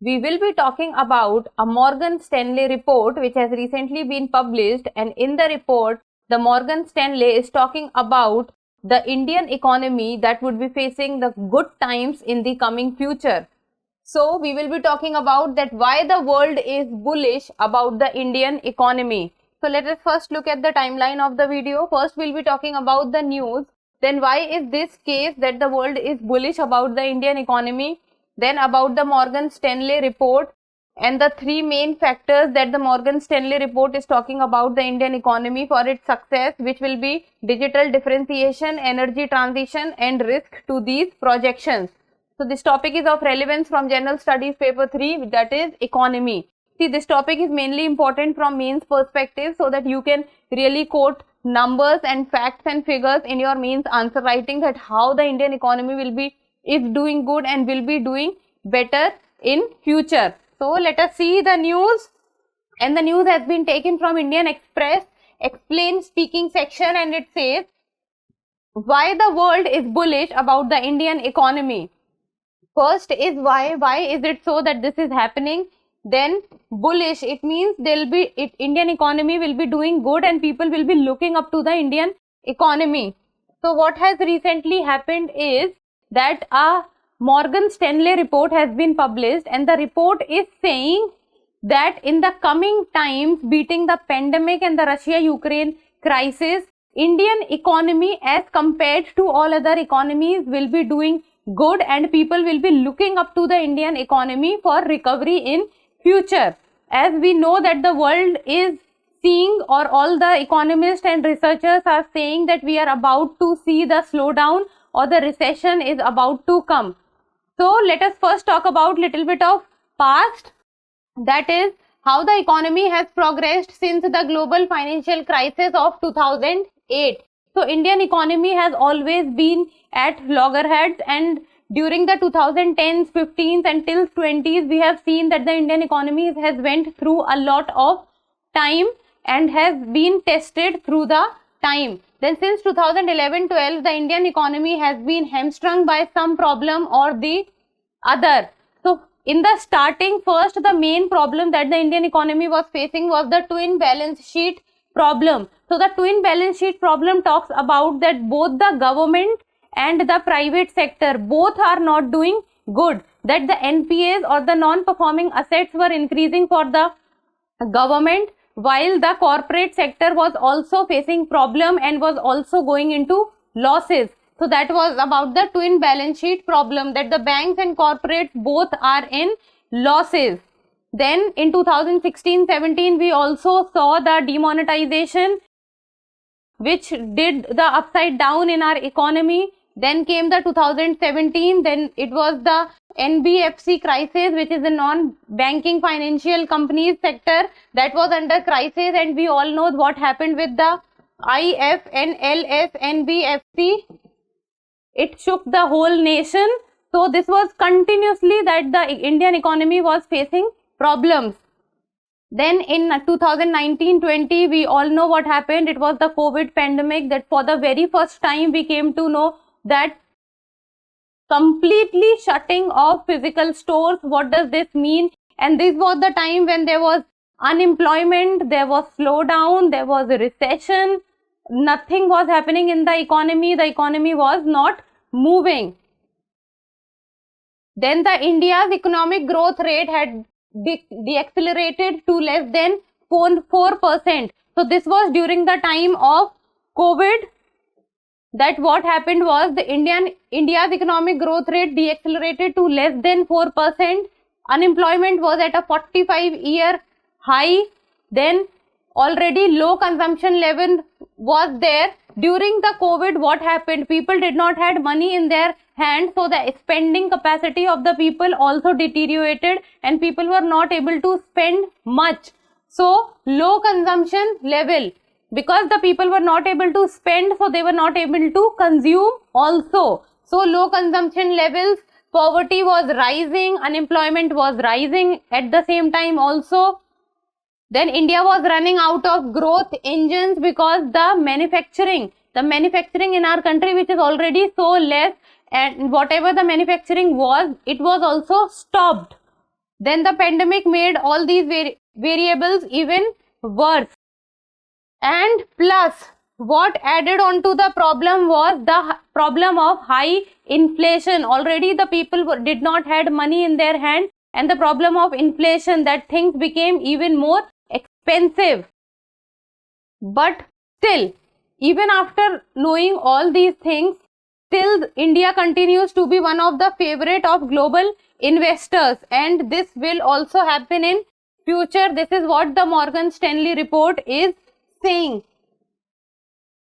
we will be talking about a Morgan Stanley report which has recently been published, and in the report the Morgan Stanley is talking about the Indian economy that would be facing the good times in the coming future. So we will be talking about that why the world is bullish about the Indian economy. So let us first look at the timeline of the video. First we'll be talking about the news. Then why is this case that the world is bullish about the Indian economy? Then about the Morgan Stanley report and the three main factors that the Morgan Stanley report is talking about the Indian economy for its success, which will be digital differentiation, energy transition and risk to these projections. So this topic is of relevance from General Studies paper 3, that is economy. See, this topic is mainly important from mains perspective so that you can really quote numbers and facts and figures in your mains answer writing, that how the Indian economy will be is doing good and will be doing better in future. So let us see the news, and the news has been taken from Indian Express explain speaking section, and it says why the world is bullish about the Indian economy. First is why is it so that this is happening? Then bullish, it means Indian economy will be doing good and people will be looking up to the Indian economy. So what has recently happened is that a Morgan Stanley report has been published, and the report is saying that in the coming times, beating the pandemic and the Russia-Ukraine crisis, Indian economy as compared to all other economies will be doing good and people will be looking up to the Indian economy for recovery in future. As we know that the world is seeing, or all the economists and researchers are saying, that we are about to see the slowdown or the recession is about to come. So let us first talk about little bit of past, that is how the economy has progressed since the global financial crisis of 2008. So Indian economy has always been at loggerheads, and during the 2010s, 15s until 20s, we have seen that the Indian economy has went through a lot of time and has been tested through the time. Then since 2011-12, the Indian economy has been hamstrung by some problem or the other. So in the starting, first the main problem that the Indian economy was facing was the twin balance sheet problem. So the twin balance sheet problem talks about that both the government and the private sector both are not doing good, that the NPAs or the non-performing assets were increasing for the government, while the corporate sector was also facing problem and was also going into losses. So that was about the twin balance sheet problem, that the banks and corporates both are in losses. Then in 2016-17 we also saw the demonetization, which did the upside down in our economy. Then came the 2017, then it was the NBFC crisis, which is the non-banking financial companies sector that was under crisis, and we all know what happened with the IFNLS NBFC. It shook the whole nation. So this was continuously that the Indian economy was facing problems. Then in 2019-20, we all know what happened. It was the COVID pandemic, that for the very first time we came to know that completely shutting off physical stores, what does this mean? And this was the time when there was unemployment, there was slowdown, there was a recession, nothing was happening in the economy was not moving. Then the India's economic growth rate had deaccelerated to less than 4%. So this was during the time of COVID, that what happened was the India's economic growth rate deaccelerated to less than 4%. Unemployment was at a 45-year high. Then already low consumption level was there. During the COVID, what happened? People did not have money in their hand, so the spending capacity of the people also deteriorated and people were not able to spend much. So low consumption level, because the people were not able to spend, so they were not able to consume also. So low consumption levels, poverty was rising, unemployment was rising at the same time also. Then India was running out of growth engines because the manufacturing in our country, which is already so less, and whatever the manufacturing was, it was also stopped. Then the pandemic made all these variables even worse. And plus, what added on to the problem was the problem of high inflation. Already the people did not had money in their hand, and the problem of inflation, that things became even more expensive. But still, even after knowing all these things, still India continues to be one of the favorite of global investors, and this will also happen in future. This is what the Morgan Stanley report is saying.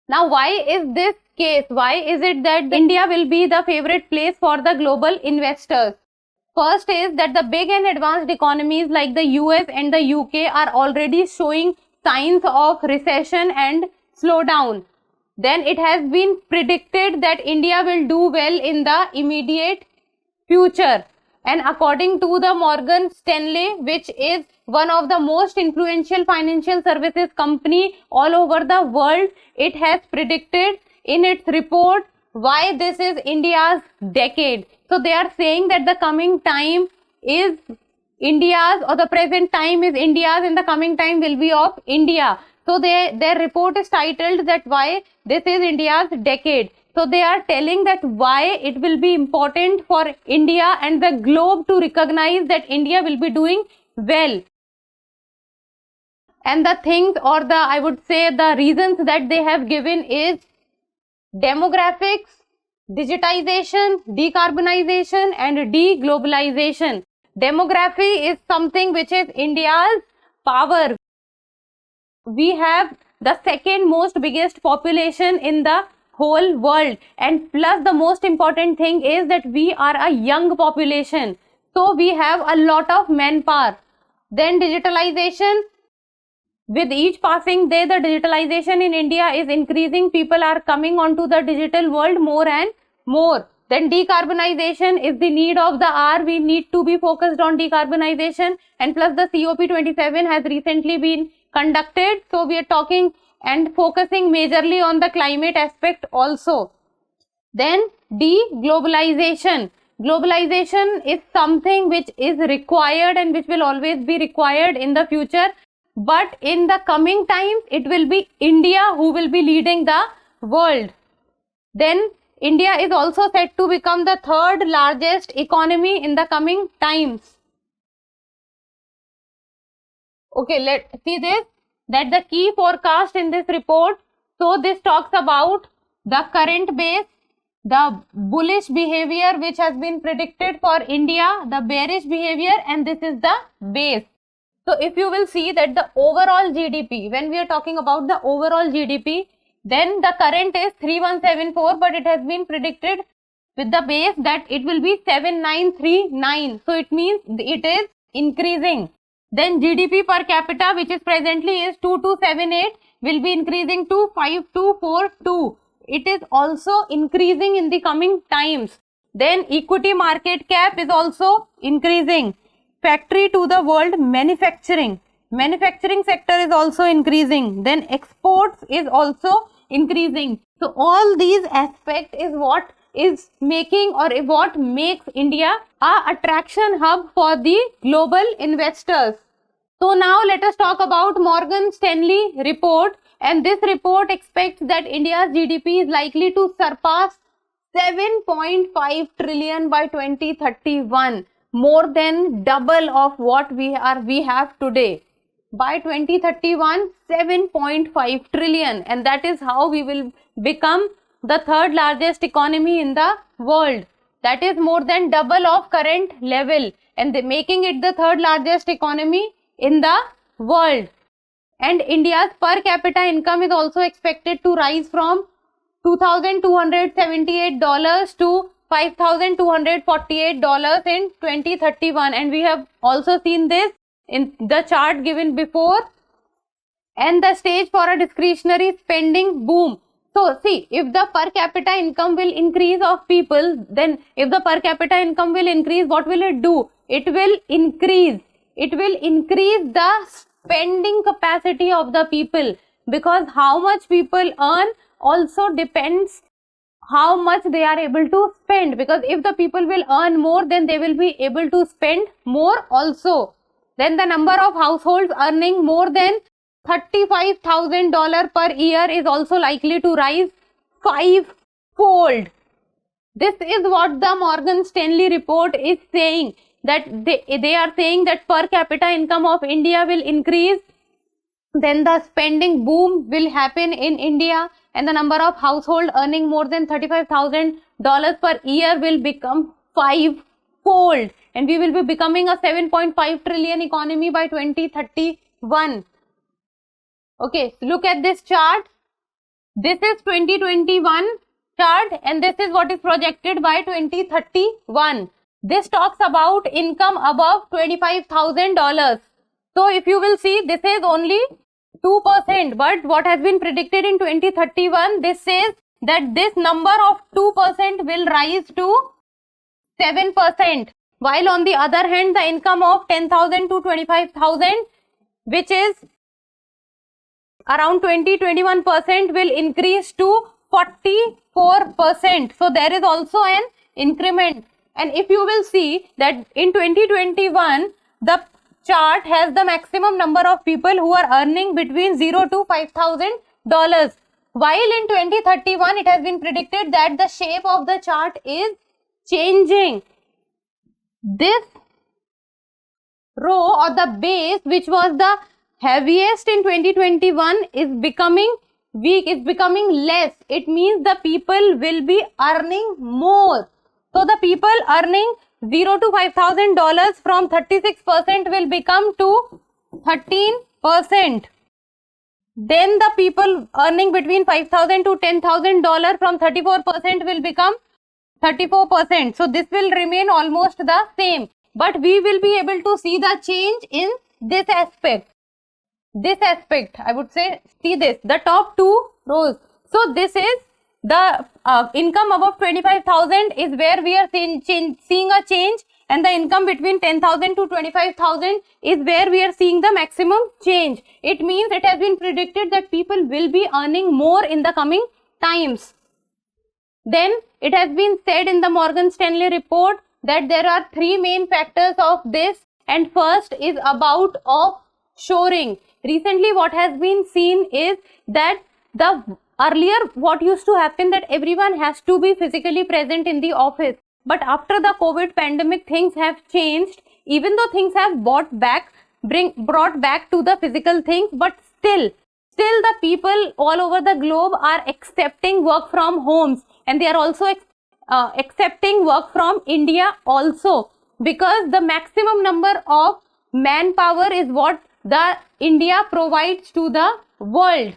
Now, why is this case? Why is it that India will be the favorite place for the global investors? First is that the big and advanced economies like the US and the UK are already showing signs of recession and slowdown. Then it has been predicted that India will do well in the immediate future. And according to the Morgan Stanley, which is one of the most influential financial services company all over the world, it has predicted in its report why this is India's decade. So they are saying that the coming time is India's, or the present time is India's, and the coming time will be of India. So their report is titled that why this is India's decade. So they are telling that why it will be important for India and the globe to recognize that India will be doing well. And the things, or the, I would say, the reasons that they have given is demographics, digitization, decarbonization and deglobalization. Demography is something which is India's power. We have the second most biggest population in the whole world, and plus the most important thing is that we are a young population, so we have a lot of manpower. Then digitalization, with each passing day the digitalization in India is increasing. People are coming onto the digital world more and more. Then decarbonization is the need of the hour. We need to be focused on decarbonization, and plus the COP27 has recently been conducted, so we are talking and focusing majorly on the climate aspect also. Then deglobalization. Globalization is something which is required and which will always be required in the future, but in the coming times it will be India who will be leading the world. Then India is also set to become the third largest economy in the coming times. Okay, let's see this, that the key forecast in this report. So this talks about the current base, the bullish behavior which has been predicted for India, the bearish behavior, and this is the base. So if you will see that the overall GDP, when we are talking about the overall GDP, then the current is 3174, but it has been predicted with the base that it will be 7939. So it means it is increasing. Then GDP per capita, which is presently is 2278, will be increasing to 5242. It is also increasing in the coming times. Then equity market cap is also increasing. Factory to the world manufacturing. Manufacturing sector is also increasing. Then exports is also increasing. So all these aspects is what is making, or what makes India a attraction hub for the global investors. So now let us talk about Morgan Stanley report, and this report expects that India's GDP is likely to surpass 7.5 trillion by 2031, more than double of what we have today. By 2031, 7.5 trillion, and that is how we will become the third largest economy in the world. That is more than double of current level, and making it the third largest economy in the world. And India's per capita income is also expected to rise from $2,278 to $5,248 in 2031, and we have also seen this in the chart given before. And the stage for a discretionary spending boom. So see, if the per capita income will increase of people, then if the per capita income will increase, what will it do? It will increase the spending capacity of the people, because how much people earn also depends how much they are able to spend, because if the people will earn more, then they will be able to spend more also. Then the number of households earning more than $35,000 per year is also likely to rise 5-fold. This is what the Morgan Stanley report is saying, that they are saying that per capita income of India will increase, then the spending boom will happen in India, and the number of household earning more than $35,000 per year will become 5-fold, and we will be becoming a 7.5 trillion economy by 2031. Okay, look at this chart. This is 2021 chart, and this is what is projected by 2031. This talks about income above $25,000. So if you will see, this is only 2%, but what has been predicted in 2031, this says that this number of 2% will rise to 7%, while on the other hand, the income of 10,000 to 25,000, which is around 20-21%, will increase to 44%. So there is also an increment. And if you will see that in 2021, the chart has the maximum number of people who are earning between $0 to $5,000, while in 2031 it has been predicted that the shape of the chart is changing. This row or the base, which was the heaviest in 2021, is becoming weak, is becoming less. It means the people will be earning more. So the people earning $0 to $5,000 from 36% will become to 13%. Then the people earning between $5,000 to $10,000 from 34% will become 34%. So this will remain almost the same, but we will be able to see the change in this aspect. This aspect, I would say, see this, the top two rows. So this is the income above 25,000 is where we are seeing a change, and the income between 10,000 to 25,000 is where we are seeing the maximum change. It means it has been predicted that people will be earning more in the coming times. Then it has been said in the Morgan Stanley report that there are three main factors of this, and first is about offshoring. Recently what has been seen is that earlier what used to happen, that everyone has to be physically present in the office, but after the COVID pandemic things have changed. Even though things have brought back to the physical things, but still the people all over the globe are accepting work from homes, and they are also accepting work from India also, because the maximum number of manpower is what the India provides to the world.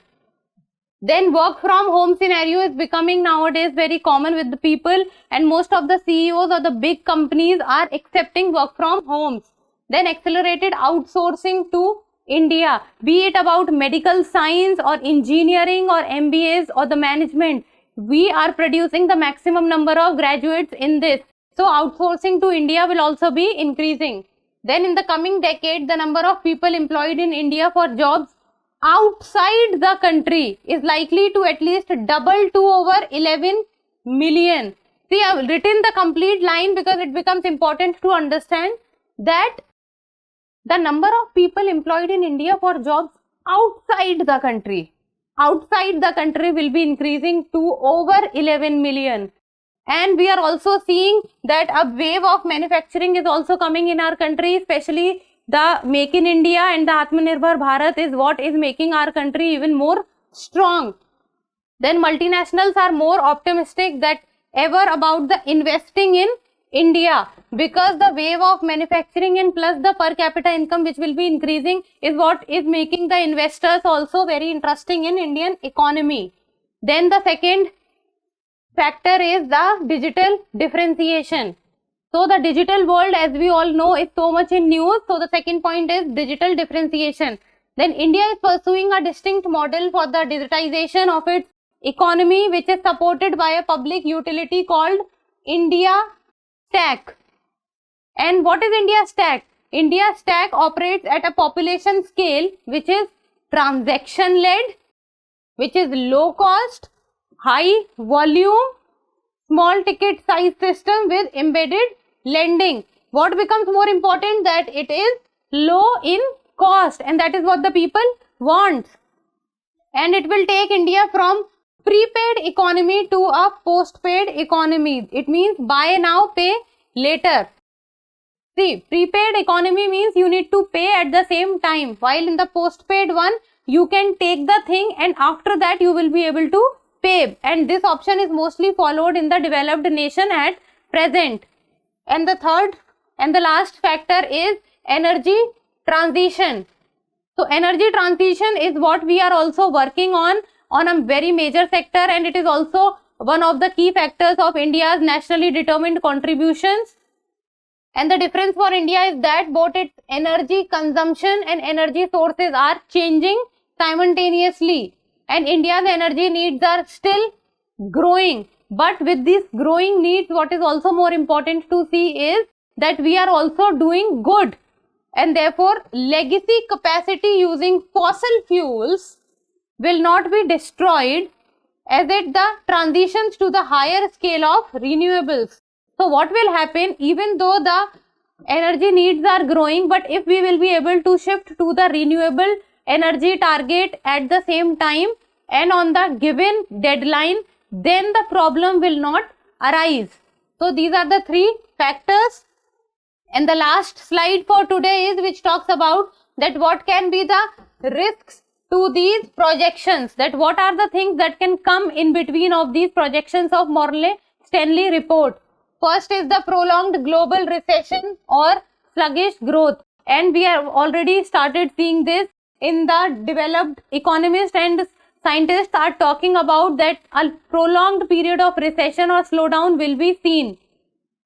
Then work from home scenario is becoming nowadays very common with the people, and most of the CEOs or the big companies are accepting work from homes. Then accelerated outsourcing to India, be it about medical science or engineering or MBAs or the management. We are producing the maximum number of graduates in this. So outsourcing to India will also be increasing. Then in the coming decade, the number of people employed in India for jobs outside the country is likely to at least double to over 11 million. See, I have written the complete line because it becomes important to understand that the number of people employed in India for jobs outside the country will be increasing to over 11 million. And we are also seeing that a wave of manufacturing is also coming in our country, especially the Make in India and the Atmanirbhar Bharat is what is making our country even more strong. Then multinationals are more optimistic than ever about the investing in India, because the wave of manufacturing and plus the per capita income which will be increasing is what is making the investors also very interesting in Indian economy. Then the second factor is the digital differentiation. So the digital world, as we all know, is so much in news. So the second point is digital differentiation. Then India is pursuing a distinct model for the digitization of its economy, which is supported by a public utility called India Stack. And what is India Stack? India Stack operates at a population scale which is transaction led, which is low cost, high volume, small ticket size system with embedded lending. What becomes more important? That it is low in cost, and that is what the people want. And it will take India from prepaid economy to a postpaid economy. It means buy now, pay later. See, prepaid economy means you need to pay at the same time, while in the postpaid one, you can take the thing and after that you will be able to pay. And this option is mostly followed in the developed nation at present. And the third and the last factor is energy transition. So energy transition is what we are also working on a very major sector, and it is also one of the key factors of India's nationally determined contributions. And the difference for India is that both its energy consumption and energy sources are changing simultaneously, and India's energy needs are still growing. But with these growing needs, what is also more important to see is that we are also doing good, and therefore legacy capacity using fossil fuels will not be destroyed as it the transitions to the higher scale of renewables. So what will happen, even though the energy needs are growing, but if we will be able to shift to the renewable energy target at the same time and on the given deadline, then the problem will not arise. So these are the three factors. And the last slide for today is which talks about that what can be the risks to these projections, that what are the things that can come in between of these projections of Morley-Stanley report. First is the prolonged global recession or sluggish growth, and we have already started seeing this in the developed. Economists and scientists are talking about that a prolonged period of recession or slowdown will be seen.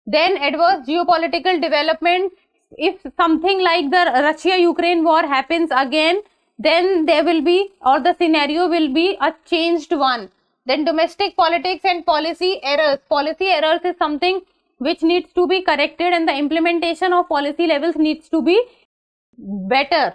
Then adverse geopolitical development. If something like the Russia-Ukraine war happens again, then there will be, or the scenario will be a changed one. Then domestic politics and policy errors. Policy errors is something which needs to be corrected, and the implementation of policy levels needs to be better.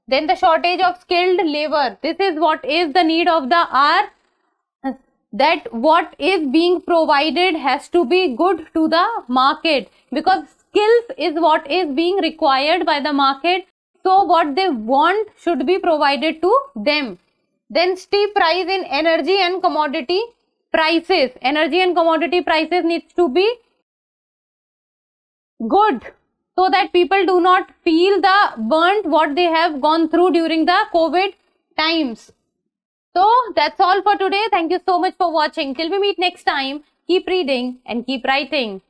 Then the shortage of skilled labor. This is what is the need of the hour, that what is being provided has to be good to the market, because skills is what is being required by the market. So what they want should be provided to them. Then steep rise in energy and commodity prices. Energy and commodity prices needs to be good so that people do not feel the burnt what they have gone through during the COVID times. So that's all for today. Thank you so much for watching. Till we meet next time, keep reading and keep writing.